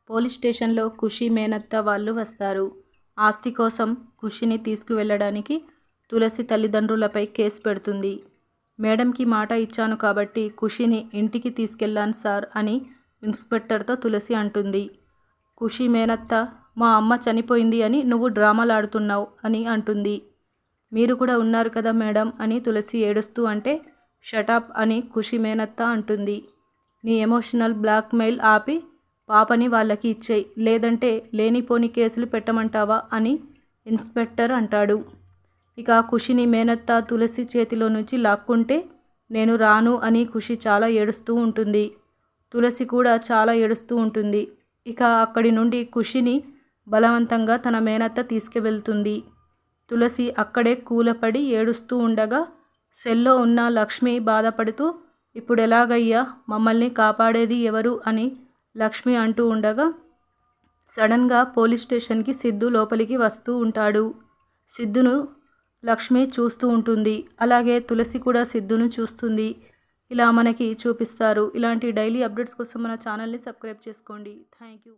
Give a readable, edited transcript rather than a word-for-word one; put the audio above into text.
Police స్టేషన్లో ఖుషి మేనత్త వాళ్ళు వస్తారు. ఆస్తి కోసం ఖుషిని తీసుకువెళ్ళడానికి తులసి తల్లిదండ్రులపై కేసు పెడుతుంది. మేడంకి మాట ఇచ్చాను కాబట్టి ఖుషిని ఇంటికి తీసుకెళ్ళాను సార్ అని ఇన్స్పెక్టర్తో తులసి అంటుంది. ఖుషి మేనత్త మా అమ్మ చనిపోయింది అని నువ్వు డ్రామాలాడుతున్నావు అని అంటుంది. మీరు కూడా ఉన్నారు కదా మేడం అని తులసి ఏడుస్తూ అంటే షటప్ అని ఖుషి మేనత్త అంటుంది. నీ ఎమోషనల్ బ్లాక్మెయిల్ ఆపి పాపని వాళ్ళకి ఇచ్చేయి, లేదంటే లేనిపోని కేసులు పెట్టమంటావా అని ఇన్స్పెక్టర్ అంటాడు. ఇక ఖుషిని మేనత్త తులసి చేతిలో నుంచి లాక్కుంటే నేను రాను అని ఖుషి చాలా ఏడుస్తూ ఉంటుంది. తులసి కూడా చాలా ఏడుస్తూ ఉంటుంది. ఇక అక్కడి నుండి ఖుషిని బలవంతంగా తన మేనత్త తీసుకువెళ్తుంది. తులసి అక్కడే కూలపడి ఏడుస్తూ ఉండగా సెల్లో ఉన్న లక్ష్మి బాధపడుతూ ఇప్పుడు ఎలాగయ్యా మమ్మల్ని కాపాడేది ఎవరు అని లక్ష్మి అంటూ ఉండగా సడన్గా పోలీస్ స్టేషన్కి సిద్ధు లోపలికి వస్తూ ఉంటాడు. సిద్ధును లక్ష్మి చూస్తూ ఉంటుంది. అలాగే తులసి కూడా సిద్ధును చూస్తుంది. ఇలా మనకి చూపిస్తారు. ఇలాంటి డైలీ అప్డేట్స్ కోసం మన ఛానల్ని సబ్స్క్రైబ్ చేసుకోండి. Thank you.